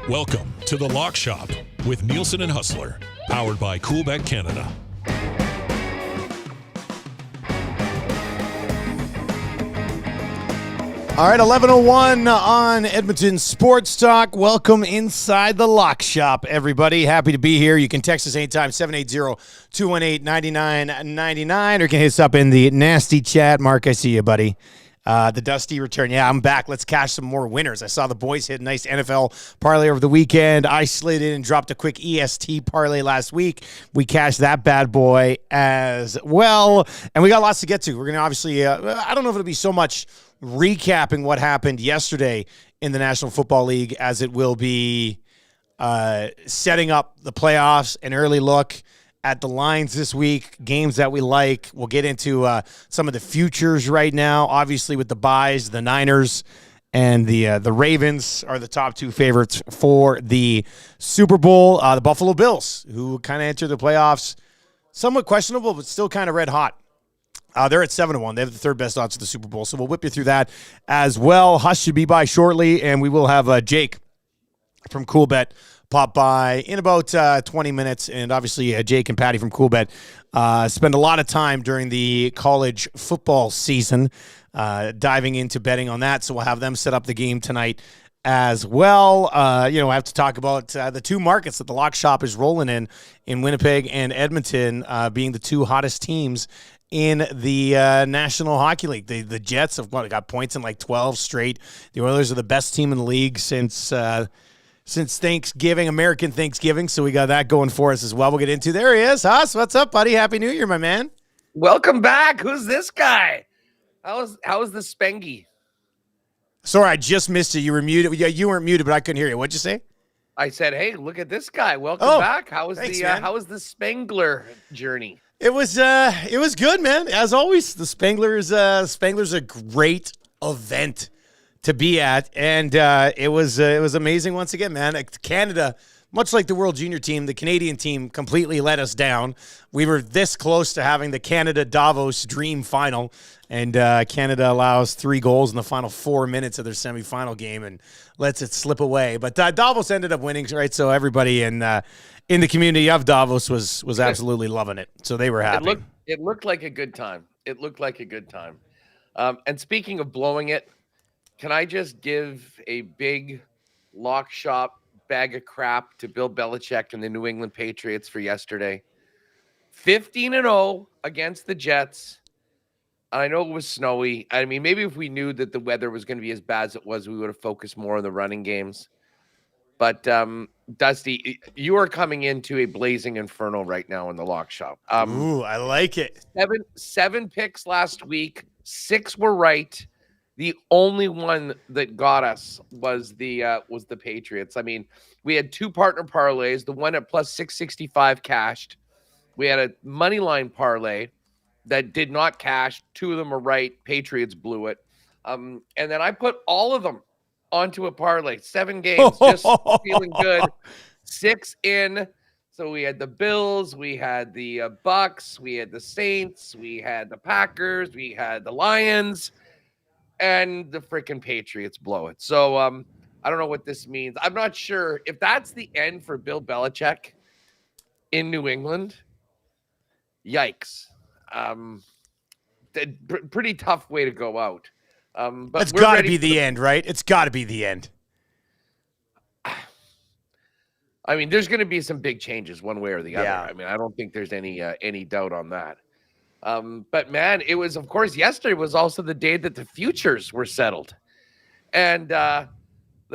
Welcome to The Lock Shop with Nielsen and Hustler, powered by Coolbet Canada. All right, 11:01 on Edmonton Sports Talk. Welcome inside the Lock Shop, everybody. Happy to be here. You can text us anytime, 780-218-9999, or you can hit us up in the nasty chat. Mark, I see you, buddy. The Dusty return. Yeah, I'm back. Let's cash some more winners. I saw the boys hit a nice NFL parlay over the weekend. I slid in and dropped a quick EST parlay last week. We cashed that bad boy as well. And we got lots to get to. We're going to obviously, I don't know if it'll be so much recapping what happened yesterday in the National Football League as it will be setting up the playoffs, an early look at the lines this week, games that we like. We'll get into some of the futures right now. Obviously, with the buys, the Niners and the Ravens are the top two favorites for the Super Bowl. The Buffalo Bills, who kind of entered the playoffs somewhat questionable, but still kind of red hot. They're at 7-1. They have the third best odds of the Super Bowl, so we'll whip you through that as well. Hush should be by shortly, and we will have Jake from Coolbet pop by in about 20 minutes. And obviously, Jake and Patty from Coolbet spend a lot of time during the college football season diving into betting on that, so we'll have them set up the game tonight as well. I have to talk about the two markets that the Lock Shop is rolling in Winnipeg and Edmonton, being the two hottest teams in the National Hockey League. The Jets have got points in like 12 straight. The Oilers are the best team in the league since Thanksgiving, American Thanksgiving. So we got that going for us as well. We'll get into. There he is. Haas, what's up, buddy? Happy New Year, my man. Welcome back. Who's this guy? How is the Spengy? Sorry, I just missed you. You were muted. Yeah, you weren't muted, but I couldn't hear you. What'd you say? I said, hey, look at this guy. Welcome back. How was the Spengler journey? It was good, man. As always, the Spengler's a great event to be at, and it was amazing once again, man. Canada, much like the World Junior team, the Canadian team completely let us down. We were this close to having the Canada Davos Dream Final, and Canada allows 3 goals in the final 4 minutes of their semifinal game and lets it slip away. But Davos ended up winning, right? So everybody in the community of Davos was absolutely loving it. So they were happy. It looked like a good time. And speaking of blowing it, can I just give a big Lock Shop bag of crap to Bill Belichick and the New England Patriots for yesterday? 15-0 against the Jets. I know it was snowy. I mean, maybe if we knew that the weather was going to be as bad as it was, we would have focused more on the running games. But Dusty, you are coming into a blazing inferno right now in the Lock Shop. Ooh, I like it. Seven picks last week. 6 were right. The only one that got us was the Patriots. I mean, we had 2 partner parlays. The one at plus 665 cashed. We had a money line parlay that did not cash. 2 of them were right. Patriots blew it. And then I put all of them onto a parlay. 7 games, just feeling good. 6 in. So we had the Bills, we had the Bucks, we had the Saints, we had the Packers, we had the Lions, and the freaking Patriots blow it. So I don't know what this means. I'm not sure if that's the end for Bill Belichick in New England. Yikes. Pretty tough way to go out. But it's got to be the end, right? It's got to be the end. I mean, there's going to be some big changes one way or the other. Yeah. I mean, I don't think there's any doubt on that. But man, it was, of course, yesterday was also the day that the futures were settled. And the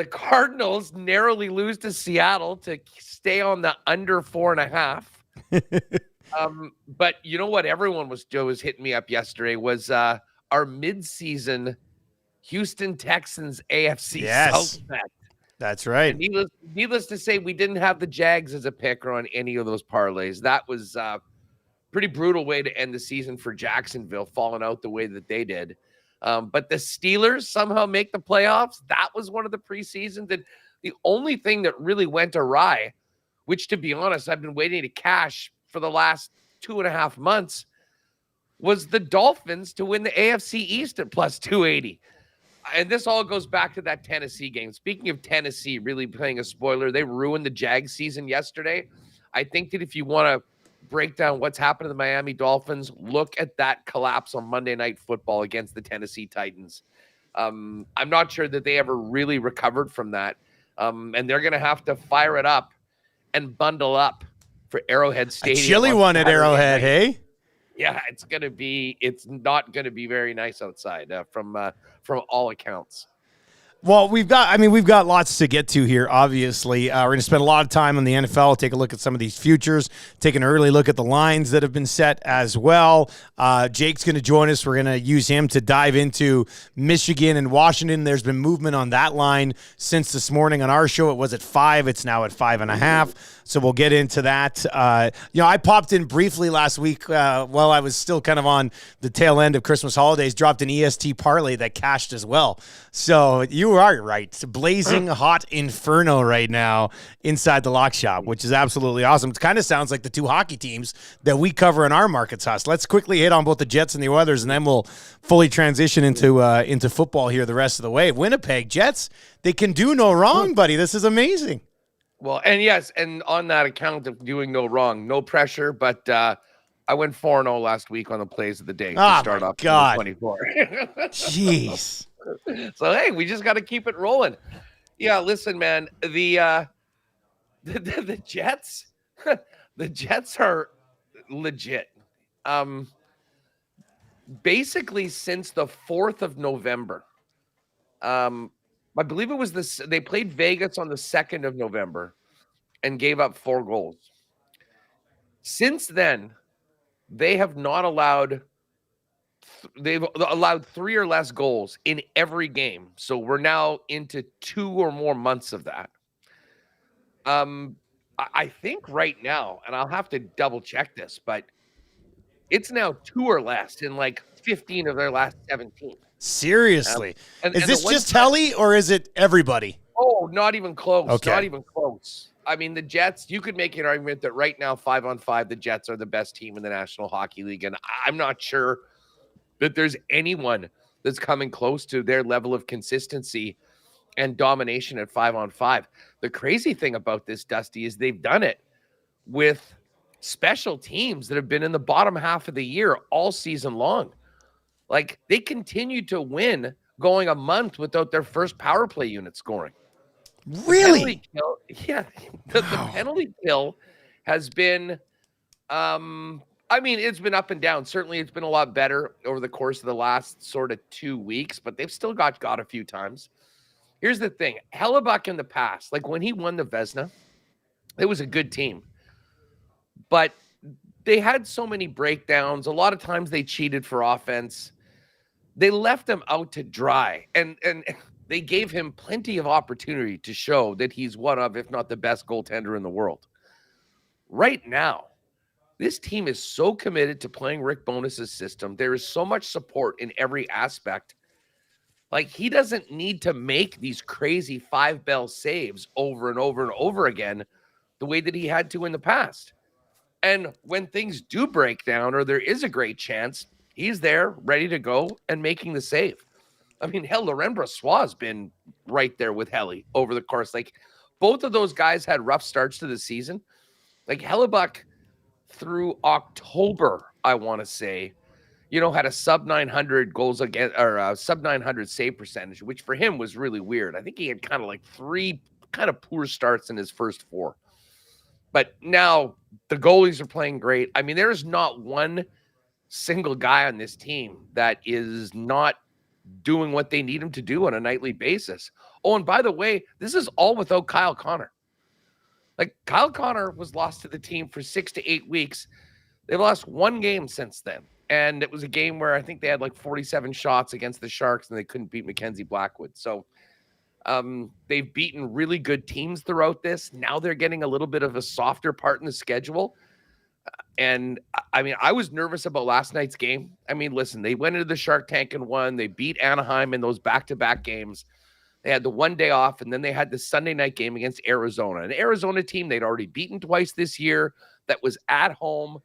Cardinals narrowly lose to Seattle to stay on the under 4.5. But you know what? Everyone was hitting me up yesterday was our midseason Houston Texans AFC South bet. That's right. And needless to say, we didn't have the Jags as a pick or on any of those parlays. That was pretty brutal way to end the season for Jacksonville, falling out the way that they did. But the Steelers somehow make the playoffs. That was one of the preseasons. And the only thing that really went awry, which to be honest, I've been waiting to cash for the last 2.5 months, was the Dolphins to win the AFC East at plus 280. And this all goes back to that Tennessee game. Speaking of Tennessee, really playing a spoiler, they ruined the Jag season yesterday. I think that if you want to break down what's happened to the Miami Dolphins, look at that collapse on Monday Night Football against the Tennessee Titans. I'm not sure that they ever really recovered from that. And they're going to have to fire it up and bundle up for Arrowhead Stadium. A chilly one at Arrowhead, hey? Yeah, it's not going to be very nice outside from all accounts. Well, we've got lots to get to here, obviously. We're going to spend a lot of time on the NFL, take a look at some of these futures, take an early look at the lines that have been set as well. Jake's going to join us. We're going to use him to dive into Michigan and Washington. There's been movement on that line since this morning on our show. It was at 5. It's now at 5.5. So we'll get into that. I popped in briefly last week while I was still kind of on the tail end of Christmas holidays, dropped an EST parlay that cashed as well. So you are right. It's a blazing hot inferno right now inside the lock shop, which is absolutely awesome. It kind of sounds like the two hockey teams that we cover in our markets, Huss. Let's quickly hit on both the Jets and the Oilers, and then we'll fully transition into football here the rest of the way. Winnipeg Jets, they can do no wrong, buddy. This is amazing. Well, and yes, and on that account of doing no wrong, no pressure, but I went 4-0 last week on the plays of the day to start off 24. Jeez. So, hey, we just got to keep it rolling. Yeah, listen, man, the Jets, the Jets are legit. Basically, since the 4th of November, I believe it was this. They played Vegas on the 2nd of November and gave up 4 goals. Since then, they have not allowed. They've allowed 3 or less goals in every game. So we're now into 2 or more months of that. I think right now, and I'll have to double check this, but it's now 2 or less in like 15 of their last 17. Seriously. Is this just Helly or is it everybody? Oh, not even close. Okay. Not even close. I mean, the Jets, you could make an argument that right now, 5-on-5, the Jets are the best team in the National Hockey League. And I'm not sure that there's anyone that's coming close to their level of consistency and domination at 5-on-5. The crazy thing about this, Dusty, is they've done it with special teams that have been in the bottom half of the year all season long. Like, they continue to win going a month without their first power play unit scoring. Really? The penalty kill has been, it's been up and down. Certainly, it's been a lot better over the course of the last sort of 2 weeks, but they've still got a few times. Here's the thing. Hellebuck in the past, like when he won the Vezina, it was a good team. But they had so many breakdowns. A lot of times they cheated for offense. They left him out to dry, and they gave him plenty of opportunity to show that he's one of, if not the best goaltender in the world. Right now, this team is so committed to playing Rick Bowness's system. There is so much support in every aspect. Like, he doesn't need to make these crazy 5-bell saves over and over and over again the way that he had to in the past. And when things do break down or there is a great chance, he's there, ready to go, and making the save. I mean, hell, Laurent Brossoit has been right there with Helly over the course. Like, both of those guys had rough starts to the season. Like, Hellebuck through October, I want to say, had a sub-900 goals against, or a sub-900 save percentage, which for him was really weird. I think he had kind of like 3 kind of poor starts in his first 4. But now the goalies are playing great. I mean, there is not one single guy on this team that is not doing what they need him to do on a nightly basis. Oh, and by the way, this is all without Kyle Connor. Like, Kyle Connor was lost to the team for 6 to 8 weeks. They've lost 1 game since then. And it was a game where I think they had like 47 shots against the Sharks and they couldn't beat Mackenzie Blackwood. So they've beaten really good teams throughout this. Now they're getting a little bit of a softer part in the schedule. And I mean, I was nervous about last night's game. I mean, listen, they went into the Shark Tank and won. They beat Anaheim in those back-to-back games. They had the 1 day off, and then they had the Sunday night game against Arizona. An Arizona team they'd already beaten twice this year that was at home.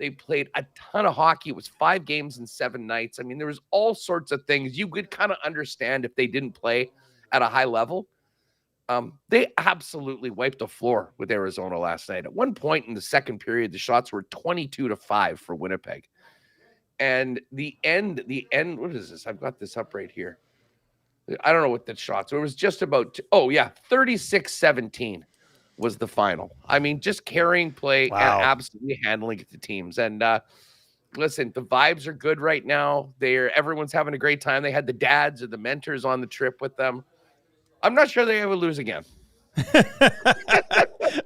They played a ton of hockey. It was 5 games in 7 nights. I mean, there was all sorts of things you could kind of understand if they didn't play at a high level. They absolutely wiped the floor with Arizona last night. At one point in the second period, the shots were 22-5 for Winnipeg. And the end, what is this? I've got this up right here. I don't know what the shots. It was just about, 36-17 was the final. I mean, just carrying play and absolutely handling it to teams. And listen, the vibes are good right now. Everyone's having a great time. They had the dads or the mentors on the trip with them. I'm not sure they ever lose again.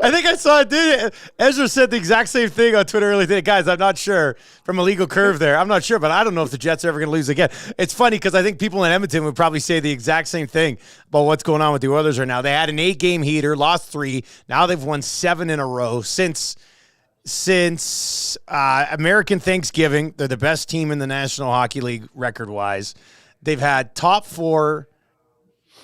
I think I saw it. Did Ezra said the exact same thing on Twitter earlier today. Guys, I'm not sure. From a legal curve there, I'm not sure, but I don't know if the Jets are ever going to lose again. It's funny because I think people in Edmonton would probably say the exact same thing about what's going on with the Oilers right now. They had an 8-game heater, lost 3. Now they've won 7 in a row since American Thanksgiving. They're the best team in the National Hockey League record-wise. They've had top 4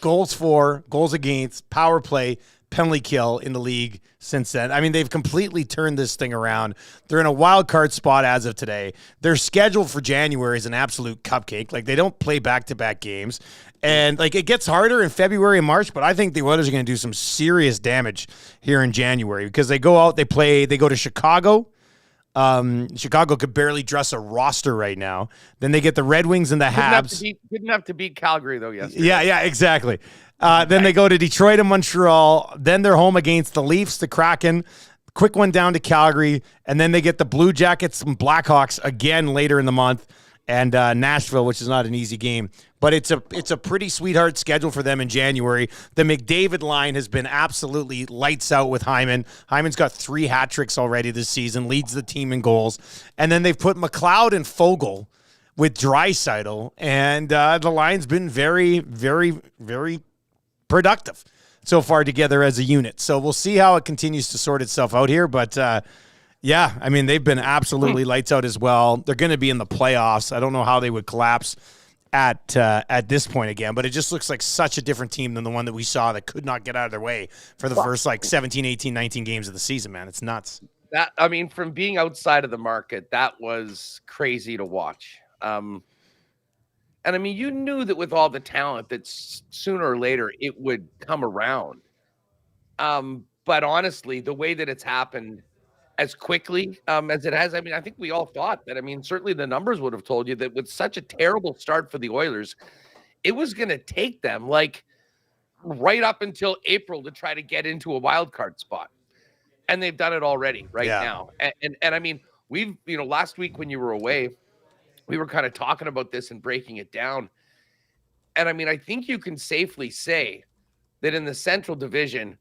goals for, goals against, power play, penalty kill in the league since then. I mean, they've completely turned this thing around. They're in a wild card spot as of today. Their schedule for January is an absolute cupcake. Like, they don't play back-to-back games. And, like, it gets harder in February and March, but I think the Oilers are going to do some serious damage here in January because they go out, they go to Chicago. Chicago could barely dress a roster right now. Then they get the Red Wings and the Habs. Didn't have to beat Calgary, though, yesterday. Yeah, exactly. Then they go to Detroit and Montreal. Then they're home against the Leafs, the Kraken. Quick one down to Calgary. And then they get the Blue Jackets and Blackhawks again later in the month. And Nashville, which is not an easy game. But it's a pretty sweetheart schedule for them in January. The McDavid line has been absolutely lights out with Hyman. Hyman's got 3 hat tricks already this season, leads the team in goals. And then they've put McLeod and Fogle with Draisaitl. And the line's been very, very, very productive so far together as a unit. So we'll see how it continues to sort itself out here. But yeah, I mean, they've been absolutely lights out as well. They're going to be in the playoffs. I don't know how they would collapse at this point again, but it just looks like such a different team than the one that we saw that could not get out of their way for the first 17, 18, 19 games of the season, man. It's nuts. That, I mean, from being outside of the market, that was crazy to watch. And I mean, you knew that with all the talent that sooner or later it would come around. But honestly, the way that it's happened as quickly as it has, I mean, I think we all thought that, I mean, certainly the numbers would have told you that with such a terrible start for the Oilers, it was going to take them like right up until April to try to get into a wild card spot. And they've done it already now. And I mean, we've, last week when you were away, we were kind of talking about this and breaking it down. And I mean, I think you can safely say that in the Central Division,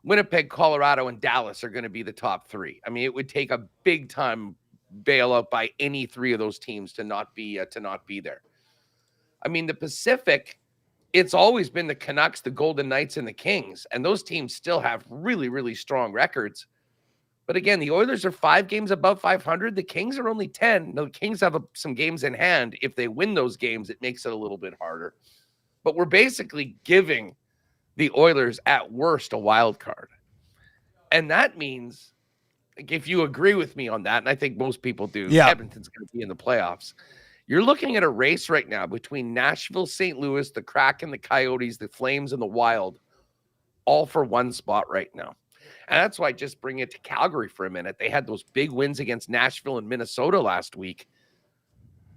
Winnipeg, Colorado, and Dallas are going to be the top 3. I mean, it would take a big time bailout by any 3 of those teams to not be there. I mean, the Pacific, it's always been the Canucks, the Golden Knights, and the Kings, and those teams still have really, really strong records. But again, the Oilers are 5 games above 500. The Kings are only 10. The Kings have some games in hand. If they win those games, it makes it a little bit harder. But we're basically giving the Oilers at worst a wild card. And that means, like, if you agree with me on that, and I think most people do, Edmonton's going to be in the playoffs. You're looking at a race right now between Nashville, St. Louis, the Kraken, the Coyotes, the Flames, and the Wild, all for one spot right now. And that's why I just bring it to Calgary for a minute. They had those big wins against Nashville and Minnesota last week.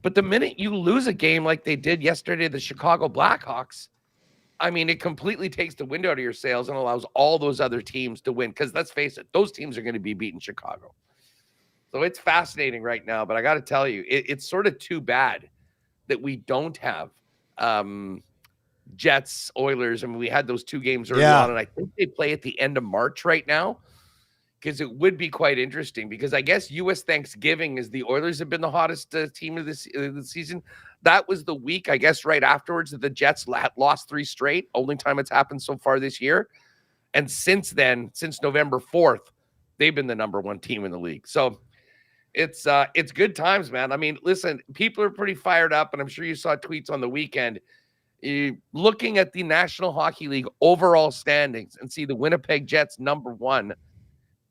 But the minute you lose a game like they did yesterday, the Chicago Blackhawks, I mean, it completely takes the wind out of your sails and allows all those other teams to win. Because let's face it, those teams are going to be beating Chicago. So it's fascinating right now. But I got to tell you, it's sort of too bad that we don't have Jets, Oilers. I mean, we had those 2 games early on, and I think they play at the end of March right now. Because it would be quite interesting. Because I guess U.S. Thanksgiving is the Oilers have been the hottest team of the season. That was the week, I guess, right afterwards that the Jets lost 3 straight. Only time it's happened so far this year. And since then, since November 4th, they've been the number 1 team in the league. So it's good times, man. I mean, listen, people are pretty fired up, and I'm sure you saw tweets on the weekend. Looking at the National Hockey League overall standings and see the Winnipeg Jets number 1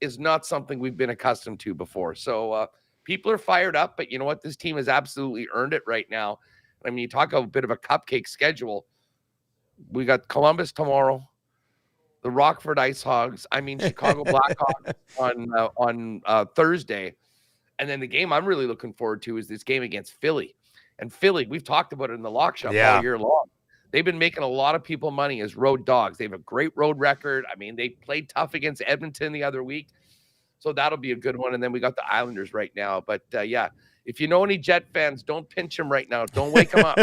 is not something we've been accustomed to before. So people are fired up, but you know what? This team has absolutely earned it right now. I mean, you talk a bit of a cupcake schedule. We got Columbus tomorrow, the Rockford Ice Hogs. I mean, Chicago Blackhawks on Thursday. And then the game I'm really looking forward to is this game against Philly. And Philly, we've talked about it in the lock shop all year long. They've been making a lot of people money as road dogs. They have a great road record. I mean, they played tough against Edmonton the other week. So that'll be a good one. And then we got the Islanders right now. But yeah, if you know any Jet fans, don't pinch them right now. Don't wake them up.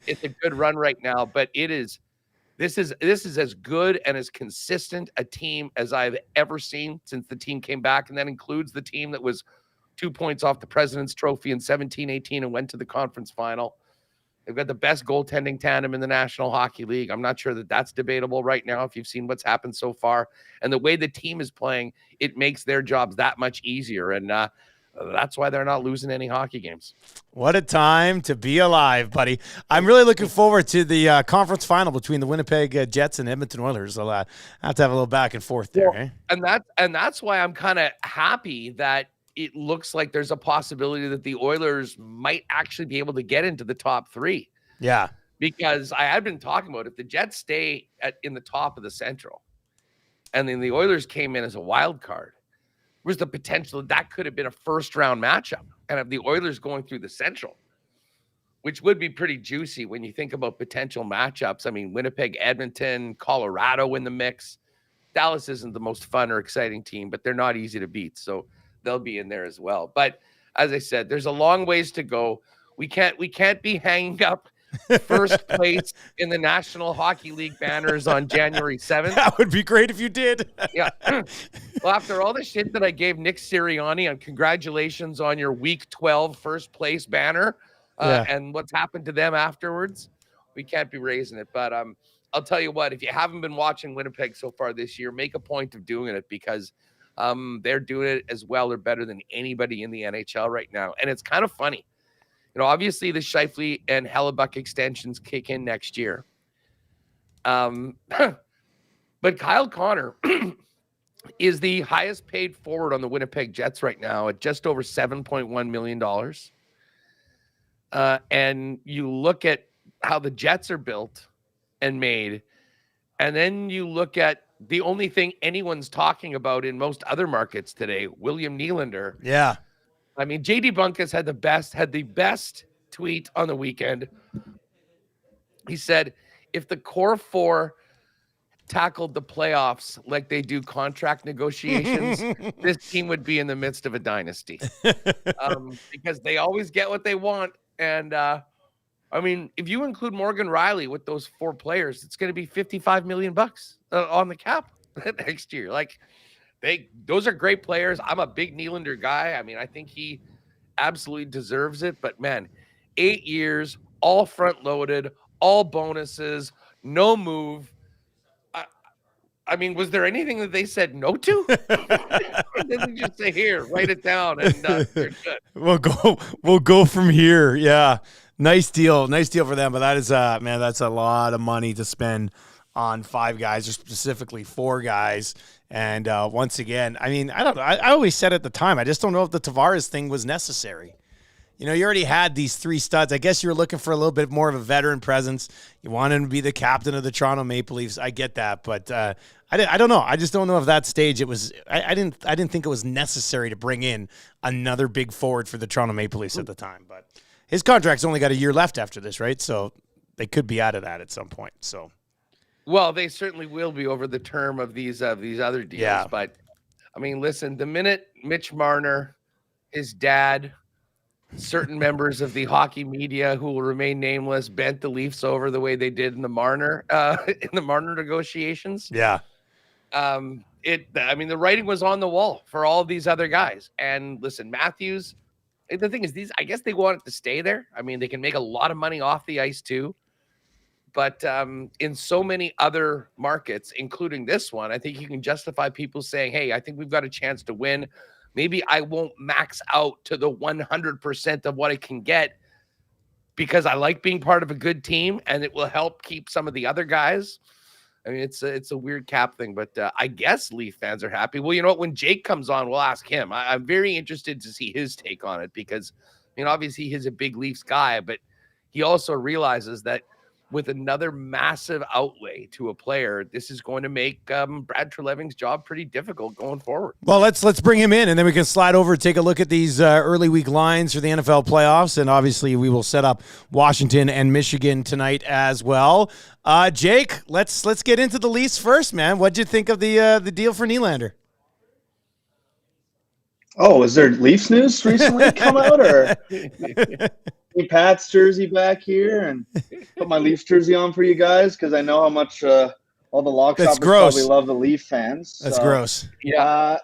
It's a good run right now. But this is as good and as consistent a team as I've ever seen since the team came back. And that includes the team that was 2 points off the President's Trophy in 17-18 and went to the conference final. They've got the best goaltending tandem in the National Hockey League. I'm not sure that that's debatable right now if you've seen what's happened so far. And the way the team is playing, it makes their jobs that much easier. And that's why they're not losing any hockey games. What a time to be alive, buddy. I'm really looking forward to the conference final between the Winnipeg Jets and Edmonton Oilers. I'll have to have a little back and forth there. Well, and that's why I'm kind of happy that it looks like there's a possibility that the Oilers might actually be able to get into the top three. Yeah. Because I had been talking about if the Jets stay in the top of the Central and then the Oilers came in as a wild card, was the potential that could have been a first-round matchup. And if the Oilers going through the Central, which would be pretty juicy when you think about potential matchups. I mean, Winnipeg, Edmonton, Colorado in the mix. Dallas isn't the most fun or exciting team, but they're not easy to beat. So they'll be in there as well. But as I said, there's a long ways to go. We can't be hanging up first place in the National Hockey League banners on January 7th. That would be great if you did. Yeah. Well, after all the shit that I gave Nick Sirianni on congratulations on your week 12 first place banner and what's happened to them afterwards, we can't be raising it. But I'll tell you what, if you haven't been watching Winnipeg so far this year, make a point of doing it because they're doing it as well or better than anybody in the NHL right now. And it's kind of funny. You know, obviously the Scheifele and Hellebuck extensions kick in next year. But Kyle Connor is the highest paid forward on the Winnipeg Jets right now at just over $7.1 million. And you look at how the Jets are built and made, and then you look at the only thing anyone's talking about in most other markets today, William Nylander. Yeah. I mean, JD Bunkus had the best tweet on the weekend. He said, if the core four tackled the playoffs like they do contract negotiations, this team would be in the midst of a dynasty because they always get what they want. And I mean, if you include Morgan Riley with those four players, it's going to be $55 million on the cap next year. Like, those are great players. I'm a big Nylander guy. I mean, I think he absolutely deserves it. But man, 8 years, all front loaded, all bonuses, no move. I mean, was there anything that they said no to? They didn't just say, here, write it down, and you're good. We'll go from here. Yeah, nice deal for them. But that is, man, that's a lot of money to spend on 5 guys, or specifically 4 guys. And once again, I mean, I don't know. I always said at the time, I just don't know if the Tavares thing was necessary. You know, you already had these 3 studs. I guess you were looking for a little bit more of a veteran presence. You want him to be the captain of the Toronto Maple Leafs. I get that, but I don't know. I just don't know if that stage it was. I didn't think it was necessary to bring in another big forward for the Toronto Maple Leafs at the time. But his contract's only got a year left after this, right? So they could be out of that at some point. So. Well, they certainly will be over the term of these other deals. Yeah. But, I mean, listen, the minute Mitch Marner, his dad, certain members of the hockey media who will remain nameless bent the Leafs over the way they did in the Marner negotiations. Yeah. I mean, the writing was on the wall for all of these other guys. And listen, Matthews, the thing is, I guess they wanted to stay there. I mean, they can make a lot of money off the ice too. But in so many other markets, including this one, I think you can justify people saying, hey, I think we've got a chance to win. Maybe I won't max out to the 100% of what I can get because I like being part of a good team and it will help keep some of the other guys I mean, it's a weird cap thing, but I guess Leaf fans are happy. Well, you know what? When Jake comes on, we'll ask him. I'm very interested to see his take on it because, obviously he's a big Leafs guy, but he also realizes that with another massive outlay to a player, this is going to make Brad Treliving's job pretty difficult going forward. Well, let's bring him in, and then we can slide over and take a look at these early week lines for the NFL playoffs, and obviously we will set up Washington and Michigan tonight as well. Jake, let's get into the Leafs first, man. What'd you think of the deal for Nylander? Oh, is there Leafs news recently come out, or Pat's jersey back here and put my Leafs jersey on for you guys because I know how much all the lock shoppers probably love the Leaf fans. That's gross. Yeah.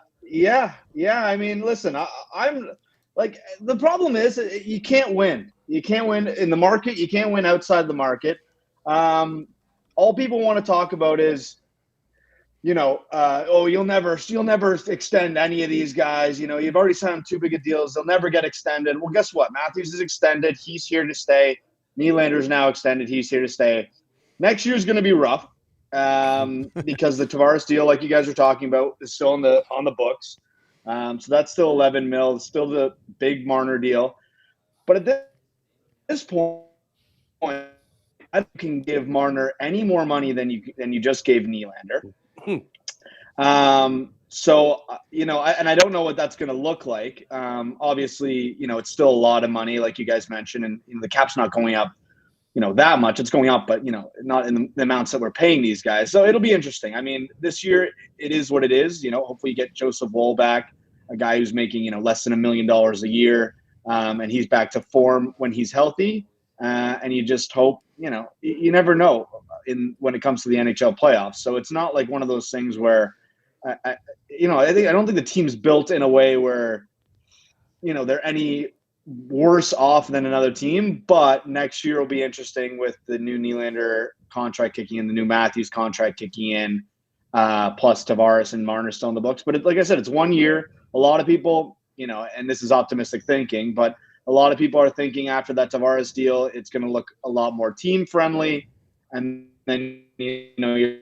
I mean, listen, I'm like, the problem is you can't win. You can't win in the market. You can't win outside the market. All people want to talk about is, you'll never extend any of these guys. You've already signed too big of deals. They'll never get extended. Well, guess what? Matthews is extended. He's here to stay. Nylander's now extended. He's here to stay. Next year's going to be rough because the Tavares deal, like you guys are talking about, is still on the books. So that's still 11 mil. It's still the big Marner deal. But at this point, I can give Marner any more money than you just gave Nylander. So, and I don't know what that's going to look like. Obviously, it's still a lot of money, like you guys mentioned, and the cap's not going up, that much. It's going up, but, not in the amounts that we're paying these guys. So it'll be interesting. I mean, this year it is what it is. Hopefully you get Joseph Woll back, a guy who's making, less than $1 million a year. And he's back to form when he's healthy. And you just hope, you never know when it comes to the NHL playoffs. So it's not like one of those things where, I don't think the team's built in a way where, they're any worse off than another team. But next year will be interesting with the new Nylander contract kicking in, the new Matthews contract kicking in, plus Tavares and Marner still in the books. But like I said, it's 1 year. A lot of people, and this is optimistic thinking, but a lot of people are thinking after that Tavares deal, it's going to look a lot more team friendly. And then, you're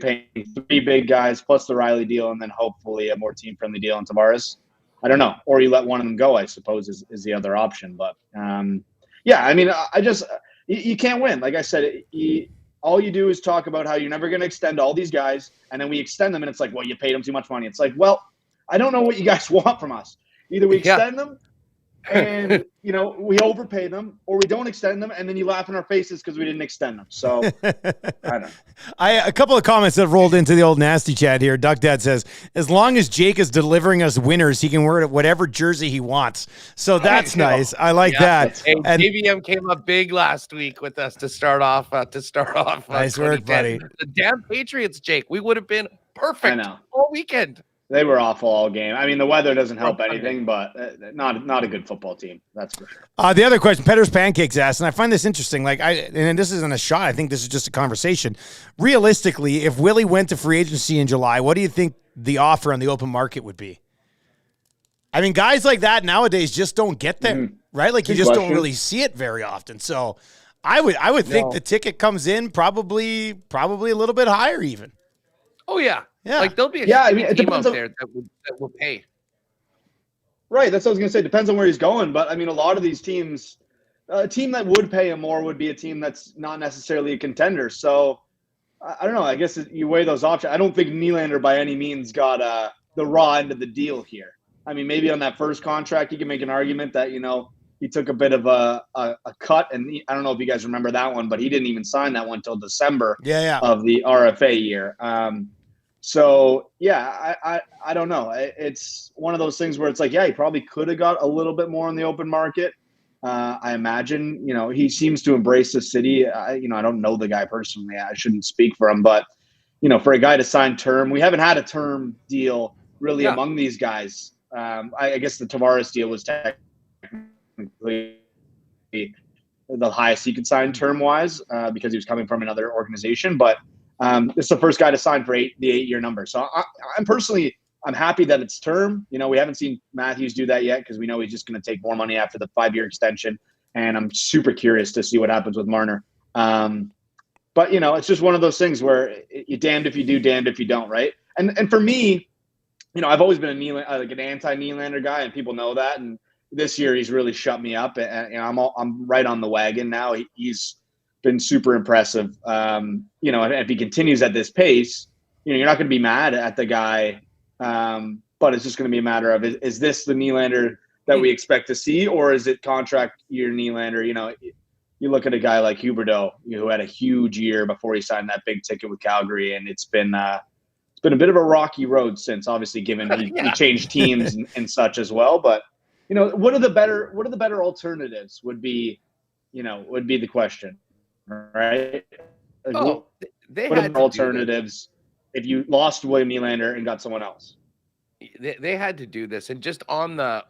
paying 3 big guys plus the Riley deal, and then hopefully a more team friendly deal on Tavares. I don't know. Or you let one of them go, I suppose, is the other option. But I mean, you can't win. Like I said, all you do is talk about how you're never going to extend all these guys. And then we extend them and it's like, well, you paid them too much money. It's like, well, I don't know what you guys want from us. Either we extend them and, we overpay them, or we don't extend them, and then you laugh in our faces because we didn't extend them. So, I don't know. A couple of comments that rolled into the old nasty chat here. Duck Dad says, as long as Jake is delivering us winners, he can wear whatever jersey he wants. So that's nice. I like that. Hey, and JVM came up big last week with us to start off. Nice work, buddy. The damn Patriots, Jake. We would have been perfect all weekend. They were awful all game. I mean, the weather doesn't help anything, but not a good football team. That's for sure. The other question, Petter's Pancakes asked, and I find this interesting. And this isn't a shot. I think this is just a conversation. Realistically, if Willie went to free agency in July, what do you think the offer on the open market would be? I mean, guys like that nowadays just don't get there, right? Like you just don't really see it very often. So I would think the ticket comes in probably a little bit higher even. Oh yeah. Yeah. Like there'll be a team out there that will pay. Right. That's what I was going to say. Depends on where he's going. But I mean, a lot of these teams, a team that would pay him more would be a team that's not necessarily a contender. So I don't know. I guess you weigh those options. I don't think Nylander by any means got the raw end of the deal here. I mean, maybe on that first contract, you can make an argument that, he took a bit of a cut. And I don't know if you guys remember that one, but he didn't even sign that one until December of the RFA year. So, I don't know. It's one of those things where it's like, he probably could have got a little bit more in the open market. I imagine, he seems to embrace the city. I don't know the guy personally. I shouldn't speak for him. But, for a guy to sign term, we haven't had a term deal really among these guys. I guess the Tavares deal was technically the highest he could sign term-wise because he was coming from another organization. But this is the first guy to sign for the 8-year number. So I'm happy that it's term. We haven't seen Matthews do that yet because we know he's just going to take more money after the 5-year extension. And I'm super curious to see what happens with Marner. But it's just one of those things where you damned if you do, damned if you don't, right? And for me, I've always been an anti-Nylander guy, and people know that. And this year, he's really shut me up, and I'm right on the wagon now. He's been super impressive. If he continues at this pace, you're not going to be mad at the guy, but it's just going to be a matter of is this the Nylander that we expect to see, or is it contract year Nylander? You look at a guy like Huberdeau, who had a huge year before he signed that big ticket with Calgary, and it's been a bit of a rocky road since, obviously, given he changed teams and such as well. But what are the better alternatives would be the question, right? Like, they what are had the alternatives if you lost William Nylander and got someone else? They had to do this, and just on the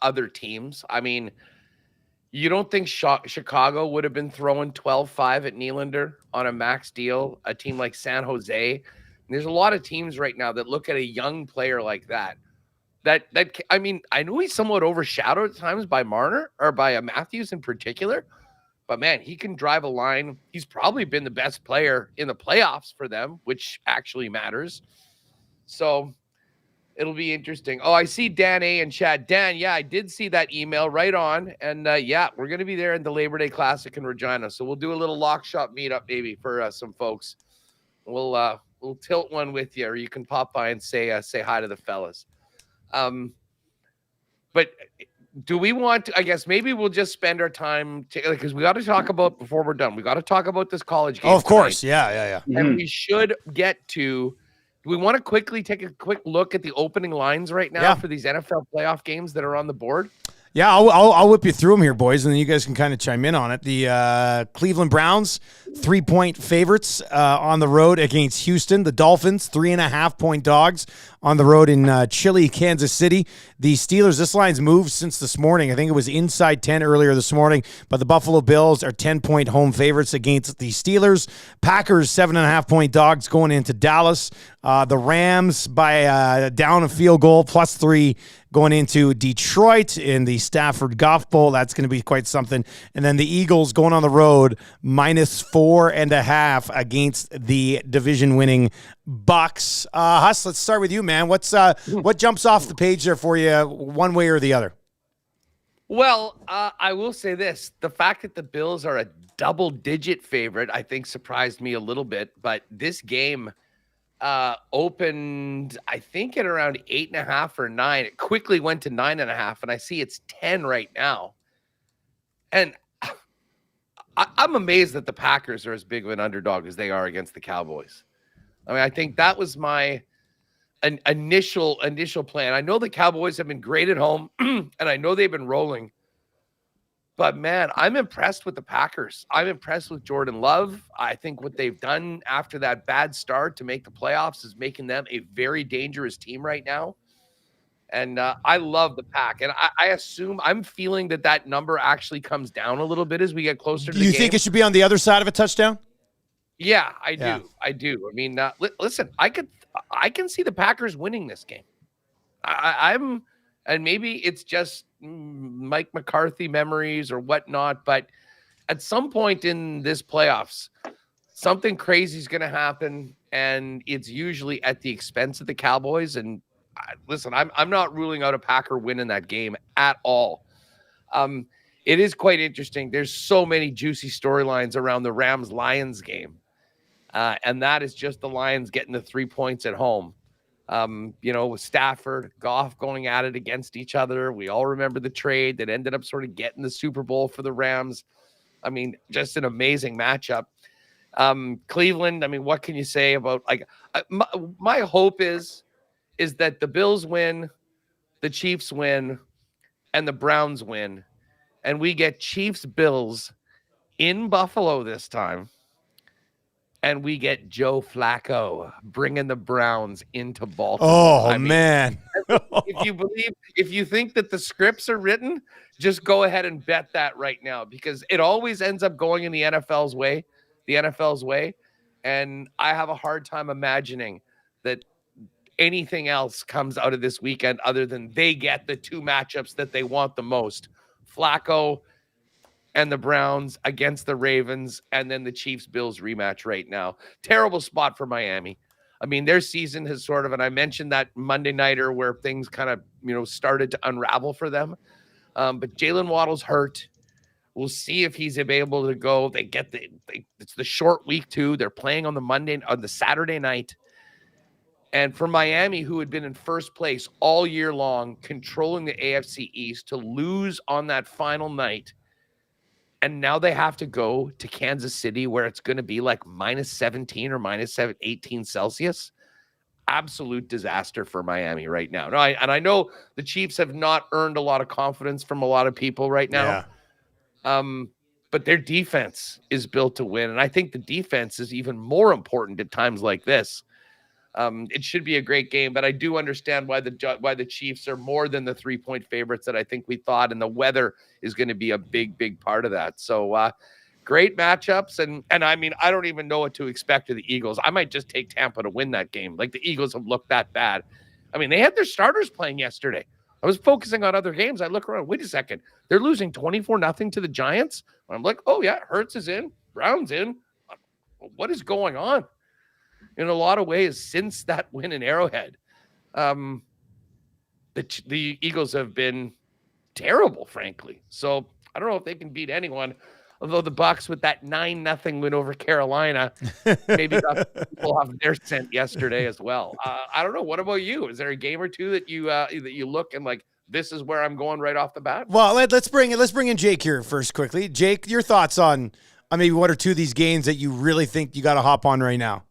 other teams. I mean, you don't think Chicago would have been throwing 12-5 at Nylander on a max deal? A team like San Jose. And there's a lot of teams right now that look at a young player like that. I mean, I know he's somewhat overshadowed at times by Marner or by Matthews in particular, but man, he can drive a line. He's probably been the best player in the playoffs for them, which actually matters. So it'll be interesting. Oh, I see Dan A in chat. Dan, yeah, I did see that email right on. And yeah, we're going to be there in the Labor Day Classic in Regina. So we'll do a little lock shop meetup maybe for some folks. We'll tilt one with you, or you can pop by and say hi to the fellas. But do we want to, I guess maybe we'll just spend our time because we got to talk about, before we're done, we got to talk about this college game. Oh, of course. Yeah. And we should get to, do we want to quickly take a quick look at the opening lines right now for these NFL playoff games that are on the board? Yeah, I'll whip you through them here, boys, and then you guys can kind of chime in on it. The Cleveland Browns, 3-point favorites on the road against Houston. The Dolphins, 3.5-point dogs on the road in chilly Kansas City. The Steelers, this line's moved since this morning. I think it was inside 10 earlier this morning, but the Buffalo Bills are 10-point home favorites against the Steelers. Packers, 7.5-point dogs going into Dallas. The Rams by down a field goal, +3 going into Detroit in the Stafford Goff Bowl. That's going to be quite something. And then the Eagles going on the road, -4.5 against the division-winning Bucks. Huss, let's start with you, man. What jumps off the page there for you, one way or the other? Well, I will say this. The fact that the Bills are a double-digit favorite, I think, surprised me a little bit. But this game opened, I think, at around 8.5 or 9. It quickly went to 9.5, and I see it's 10 right now. And I'm amazed that the Packers are as big of an underdog as they are against the Cowboys. I mean, I think that was my initial plan. I know the Cowboys have been great at home, and I know they've been rolling. But, man, I'm impressed with the Packers. I'm impressed with Jordan Love. I think what they've done after that bad start to make the playoffs is making them a very dangerous team right now. And I love the Pack. And I assume, I'm feeling that number actually comes down a little bit as we get closer to the game. Do you think it should be on the other side of a touchdown? Yeah, I do. I do. I mean, listen, I can see the Packers winning this game. And maybe it's just Mike McCarthy memories or whatnot, but at some point in this playoffs, something crazy is going to happen, and it's usually at the expense of the Cowboys. And listen, I'm not ruling out a Packer win in that game at all. It is quite interesting. There's so many juicy storylines around the Rams-Lions game, and that is just the Lions getting the 3 points at home. With Stafford, Goff going at it against each other. We all remember the trade that ended up sort of getting the Super Bowl for the Rams. I mean, just an amazing matchup. Cleveland, I mean, what can you say about, like, my hope is that the Bills win, the Chiefs win, and the Browns win, and we get Chiefs-Bills in Buffalo this time. And we get Joe Flacco bringing the Browns into Baltimore. Oh, man. if you think that the scripts are written, just go ahead and bet that right now, because it always ends up going in the NFL's way. And I have a hard time imagining that anything else comes out of this weekend other than they get the two matchups that they want the most. Flacco and the Browns against the Ravens, and then the Chiefs-Bills rematch right now. Terrible spot for Miami. I mean, their season has sort of, and I mentioned that Monday nighter where things kind of, started to unravel for them. But Jalen Waddle's hurt. We'll see if he's able to go. It's the short week too. They're playing on the Saturday night. And for Miami, who had been in first place all year long, controlling the AFC East, to lose on that final night, and now they have to go to Kansas City where it's going to be like minus 17 or minus 18 Celsius. Absolute disaster for Miami right now. I know the Chiefs have not earned a lot of confidence from a lot of people right now. Yeah. But their defense is built to win. And I think the defense is even more important at times like this. It should be a great game, but I do understand why the Chiefs are more than the 3-point favorites that I think we thought, and the weather is going to be a big, big part of that. So great matchups, and I mean, I don't even know what to expect of the Eagles. I might just take Tampa to win that game. Like, the Eagles have looked that bad. I mean, they had their starters playing yesterday. I was focusing on other games. I look around, wait a second, they're losing 24-0 to the Giants. I'm like, oh yeah, Hurts is in, Brown's in. What is going on? In a lot of ways, since that win in Arrowhead, the Eagles have been terrible, frankly. So I don't know if they can beat anyone. Although the Bucs, with that 9-0 win over Carolina, maybe got people off their scent yesterday as well. I don't know. What about you? Is there a game or two that you look and like, this is where I'm going right off the bat? Well, let's bring in Jake here first quickly. Jake, your thoughts on maybe one or two of these games that you really think you got to hop on right now?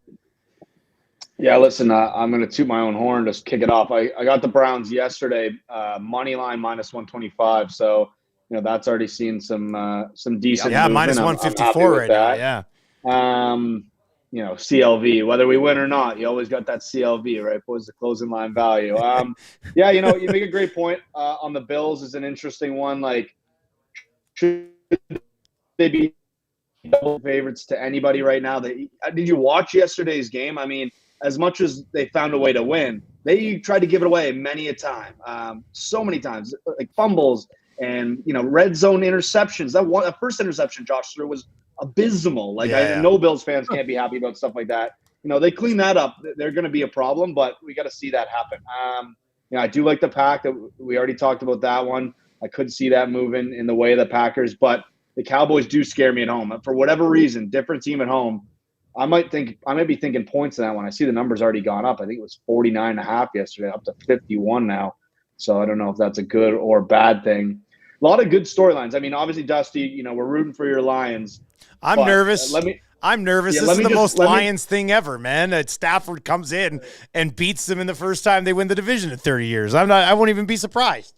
Yeah, listen, I'm going to toot my own horn, just kick it off. I got the Browns yesterday, money line minus 125. So, that's already seen some decent. Yeah, minus 154 right now. Yeah. CLV, whether we win or not, you always got that CLV, right? What was the closing line value? Yeah, you make a great point on the Bills is an interesting one. Like, should they be double favorites to anybody right now? Did you watch yesterday's game? I mean, as much as they found a way to win, they tried to give it away many a time, so many times, like fumbles and red zone interceptions. That first interception Josh threw was abysmal. Like, I know Bills fans can't be happy about stuff like that. They clean that up. They're going to be a problem, but we got to see that happen. I do like the Pack. That we already talked about that one. I could see that moving in the way of the Packers, but the Cowboys do scare me at home for whatever reason. Different team at home. I might be thinking points in that one. I see the numbers already gone up. I think it was 49.5 yesterday, up to 51 now. So I don't know if that's a good or bad thing. A lot of good storylines. I mean, obviously, Dusty, we're rooting for your Lions. I'm nervous. I'm nervous. Yeah, this is the most Lions thing ever, man. That Stafford comes in and beats them in the first time they win the division in 30 years. I won't even be surprised.